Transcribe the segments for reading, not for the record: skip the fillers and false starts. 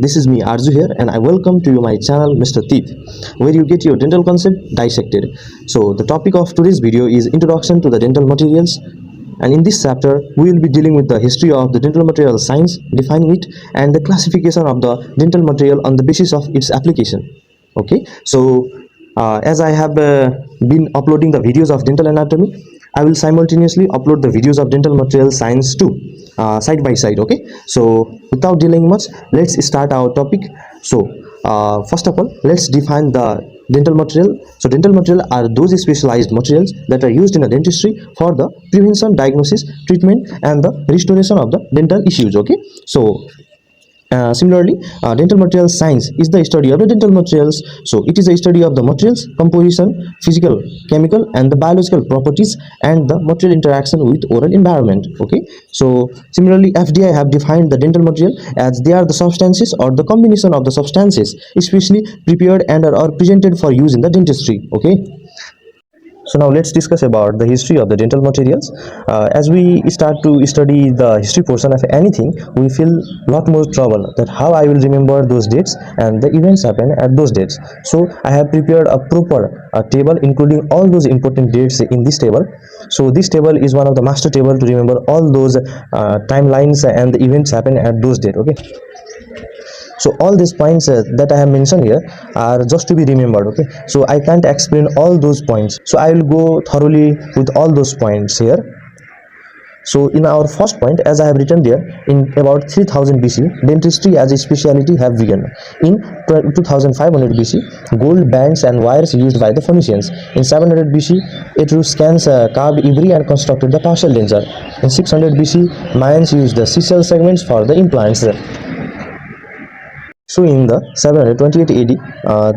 This is me Arju here, and I welcome to you my channel Mr. Teeth, where you get your dental concept dissected. So the topic of today's video is Introduction to the Dental Materials, and in this chapter we will be dealing with the history of the dental material science, defining it, and the classification of the dental material on the basis of its application. Okay, so as I have been uploading the videos of dental anatomy, I will simultaneously upload the videos of dental material science too, side by side. Okay, so without delaying much, let's start our topic. So first of all, let's define the dental material. So dental material are those specialized materials that are used in a dentistry for the prevention, diagnosis, treatment, and the restoration of the dental issues. Okay, so similarly, dental material science is the study of the dental materials. So it is a study of the materials composition, physical, chemical, and the biological properties, and the material interaction with oral environment. Okay, so similarly, FDA have defined the dental material as they are the substances or the combination of the substances especially prepared and are presented for use in the dentistry. Okay, so now let's discuss about the history of the dental materials. As we start to study the history portion of anything, we feel a lot more trouble that how I will remember those dates and the events happen at those dates. So I have prepared a proper table including all those important dates in this table. So this table is one of the master table to remember all those timelines and the events happen at those dates. Okay, so all these points that I have mentioned here are just to be remembered. Okay, so I can't explain all those points, so I will go thoroughly with all those points here. So in our first point, as I have written there, in about 3000 BC, dentistry as a specialty have begun. In 2500 BC, gold bands and wires used by the Phoenicians. In 700 BC, Etruscans carved ivory and constructed the partial denture. In 600 BC, Mayans used the sisal segments for the implants. So in the 728 AD,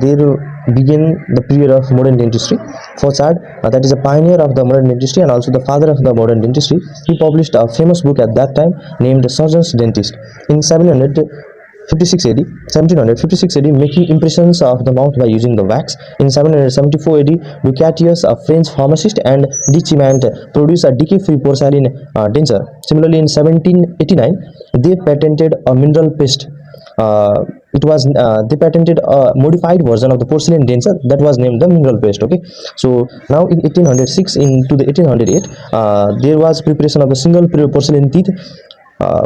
there began the period of modern dentistry. Fauchard, that is a pioneer of the modern dentistry and also the father of the modern dentistry, he published a famous book at that time named Surgeon's Dentist. In 1756 AD, making impressions of the mouth by using the wax. In 774 AD, Ducatius, a French pharmacist, and de Chimant produced a decay-free porcelain denture. Similarly, in 1789, they patented a mineral paste. They patented a modified version of the porcelain denture that was named the mineral paste. Okay, so now in 1806 into the 1808, there was preparation of the single porcelain teeth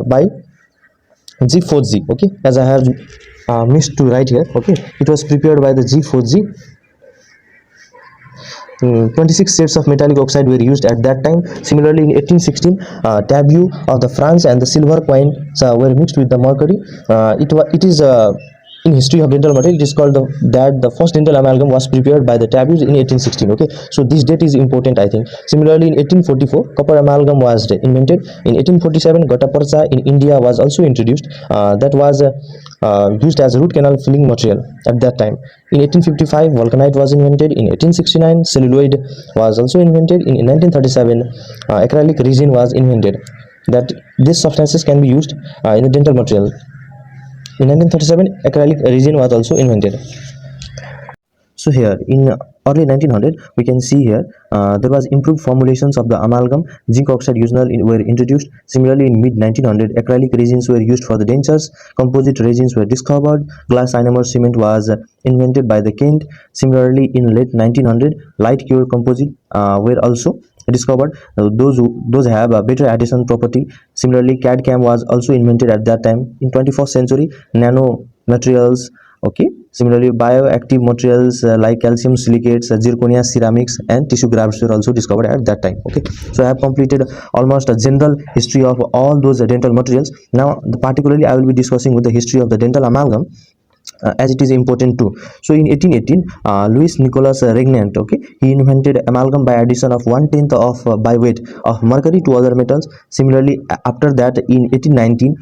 by G. Fauci. Okay, as I have missed to write here. Okay, it was prepared by the G. Fauci. 26 sets of metallic oxide were used at that time. Similarly, in 1816, taboo of the France and the silver coins were mixed with the mercury. It is in history of dental material, it is called that the first dental amalgam was prepared by the taboos in 1816. Okay, so this date is important, I think. Similarly, in 1844, copper amalgam was invented. In 1847, gutta percha in India was also introduced. That was used as a root canal filling material at that time. In 1855, vulcanite was invented. In 1869, celluloid was also invented. In 1937, acrylic resin was invented. That these substances can be used in the dental material. In 1937, acrylic resin was also invented. So here in early 1900, we can see here there was improved formulations of the amalgam. Zinc oxide usinal were introduced. Similarly, in mid 1900, acrylic resins were used for the dentures. Composite resins were discovered. Glass ionomer cement was invented by the Kent. Similarly, in late 1900, light cure composite were also discovered. Those have a better adhesion property. Similarly, CAD CAM was also invented at that time. In 21st century, nano materials. Okay, similarly bioactive materials like calcium silicates, zirconia ceramics, and tissue grafts were also discovered at that time. Okay, so I have completed almost a general history of all those dental materials. Now particularly I will be discussing with the history of the dental amalgam, as it is important too. So in 1818, Louis Nicolas Regnant, okay, he invented amalgam by addition of 1/10 of by weight of mercury to other metals. Similarly, after that in 1819,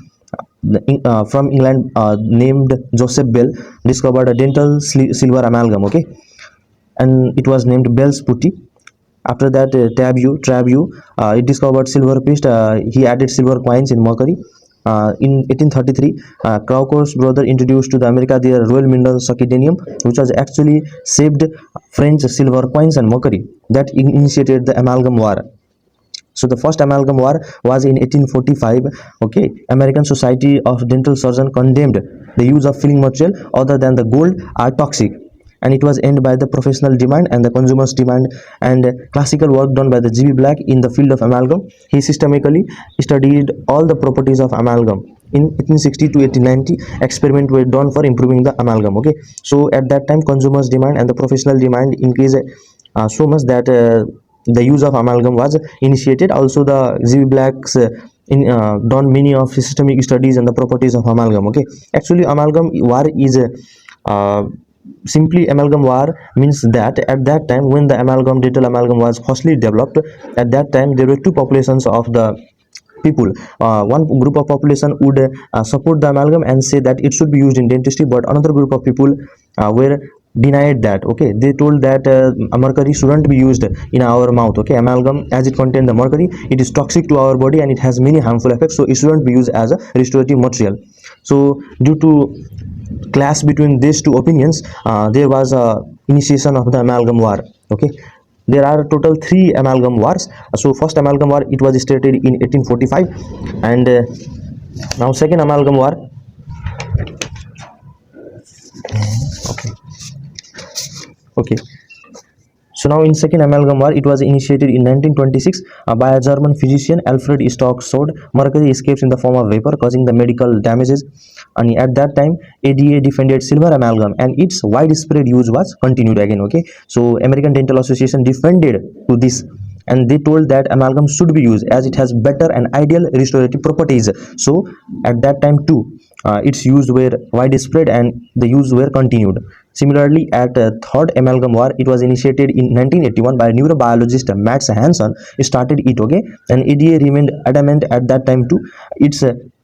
from England, named Joseph Bell discovered a dental silver amalgam. Okay, and it was named Bell's putty. After that, Trabue, it discovered silver paste. He added silver coins in mercury. In 1833, Craucour's brother introduced to the America the Royal Mineral Succedaneum, which was actually saved French silver coins and mercury. That initiated the amalgam war. So the first amalgam war was in 1845. Okay, American Society of Dental Surgeons condemned the use of filling material other than the gold are toxic, and it was ended by the professional demand and the consumers demand. And classical work done by the G.B. Black in the field of amalgam. He systematically studied all the properties of amalgam. In 1860 to 1890, experiments were done for improving the amalgam. Okay, so at that time, consumers demand and the professional demand increased so much that the use of amalgam was initiated. Also, the G.B. Black's done many of systemic studies and the properties of amalgam. Okay, actually, amalgam war is simply amalgam war means that at that time when the amalgam dental amalgam was firstly developed, at that time there were two populations of the people. One group of population would support the amalgam and say that it should be used in dentistry, but another group of people were denied that. Okay, they told that mercury shouldn't be used in our mouth. Okay, amalgam, as it contains the mercury, it is toxic to our body and it has many harmful effects, so it shouldn't be used as a restorative material. So due to clash between these two opinions, there was a initiation of the amalgam war. Okay, there are total three amalgam wars. So first amalgam war, it was started in 1845, and now second amalgam war. Okay, so now in second amalgam war, it was initiated in 1926 by a German physician, Alfred Stock showed mercury escapes in the form of vapor, causing the medical damages. And at that time, ADA defended silver amalgam and its widespread use was continued again. Okay, so American Dental Association defended to this, and they told that amalgam should be used as it has better and ideal restorative properties. So at that time too, its use were widespread and the use were continued. Similarly, at third amalgam war, it was initiated in 1981 by neurobiologist Max Hansen. Started it. Okay, and ADA remained adamant at that time too. It's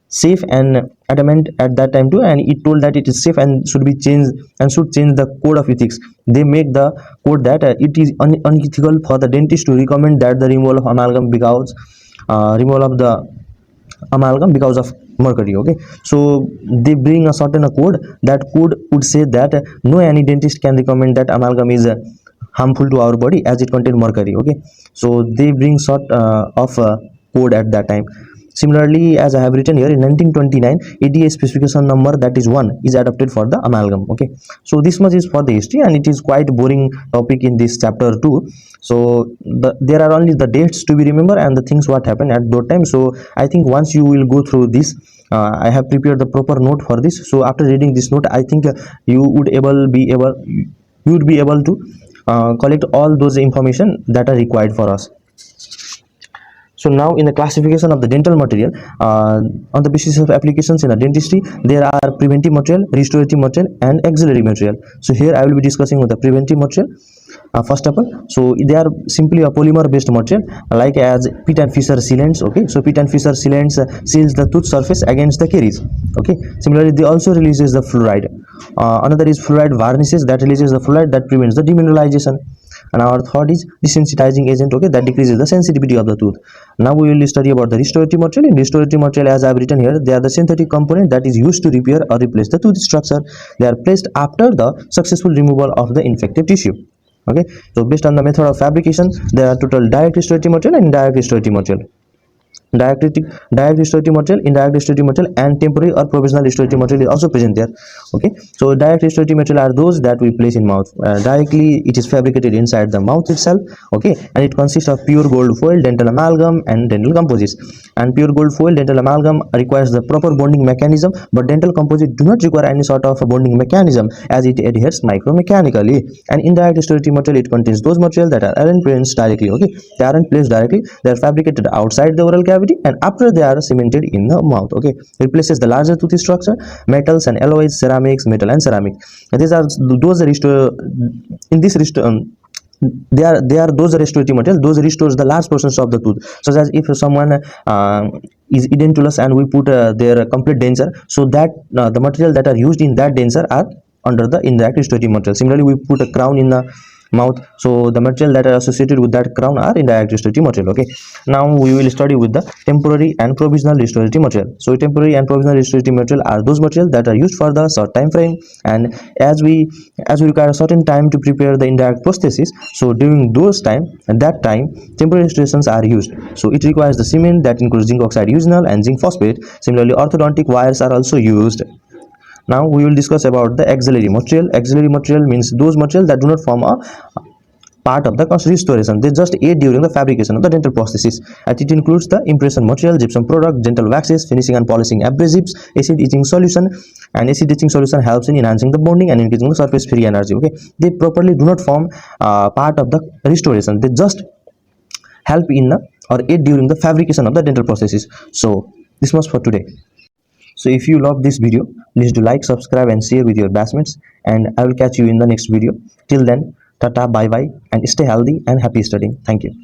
safe and adamant at that time too, and it told that it is safe and should be changed and should change the code of ethics. They make the code that it is unethical for the dentist to recommend that the removal of amalgam because removal of the amalgam because of mercury. Okay, so they bring a certain code. That code would say that no any dentist can recommend that amalgam is harmful to our body as it contains mercury. Okay, so they bring sort of code at that time. Similarly, as I have written here, in 1929, ADA specification number, that is 1, is adopted for the amalgam. Okay, so this much is for the history, and it is quite boring topic in this chapter too. So there are only the dates to be remembered and the things what happened at that time. So I think once you will go through this, I have prepared the proper note for this. So after reading this note, I think you would be able to collect all those information that are required for us. So now in the classification of the dental material, on the basis of applications in a dentistry, there are preventive material, restorative material and auxiliary material. So here I will be discussing with the preventive material. First of all, so they are simply a polymer based material like as Pitt and Fisher sealants. Okay, so Pitt and Fisher sealants seals the tooth surface against the caries. Okay, similarly they also releases the fluoride. Another is fluoride varnishes, that releases the fluoride that prevents the demineralization. And our third is desensitizing agent. Okay, that decreases the sensitivity of the tooth. Now we will study about the restorative material. In restorative material, as I have written here, they are the synthetic component that is used to repair or replace the tooth structure. They are placed after the successful removal of the infected tissue. Okay, so based on the method of fabrication, there are total direct restorative material and indirect restorative material. Direct restorative material, indirect restorative material and temporary or provisional restorative material is also present there. Okay, so direct restorative material are those that we place in mouth directly. It is fabricated inside the mouth itself. Okay, and it consists of pure gold foil, dental amalgam and dental composites. And pure gold foil, dental amalgam requires the proper bonding mechanism, but dental composite do not require any sort of a bonding mechanism as it adheres micromechanically. And indirect restorative material, it contains those materials that aren't placed directly. Okay, they aren't placed directly, they are fabricated outside the oral cavity and after they are cemented in the mouth. Okay, replaces the larger tooth structure, metals and alloys, ceramics, metal and ceramic. And these are those they are those restorative materials. Those restores the large portions of the tooth, such as if someone is edentulous and we put their complete denture, so that the material that are used in that denture are under the indirect restorative material. Similarly, we put a crown in the mouth. So the material that are associated with that crown are indirect restorative material. Okay, now we will study with the temporary and provisional restorative material. So temporary and provisional restorative material are those materials that are used for the short time frame, and as we require a certain time to prepare the indirect prosthesis, so during those time at that time temporary restorations are used. So it requires the cement that includes zinc oxide usinal and zinc phosphate. Similarly, orthodontic wires are also used. Now we will discuss about the auxiliary material. Auxiliary material means those material that do not form a part of the restoration. They just aid during the fabrication of the dental prosthesis, and it includes the impression material, gypsum product, dental waxes, finishing and polishing abrasives, acid etching solution. And acid etching solution helps in enhancing the bonding and increasing the surface free energy. Okay, they properly do not form part of the restoration. They just help in the or aid during the fabrication of the dental prosthesis. So this was for today. So if you love this video, please do like, subscribe and share with your batchmates, and I will catch you in the next video. Till then, tata, bye bye, and stay healthy and happy studying. Thank you.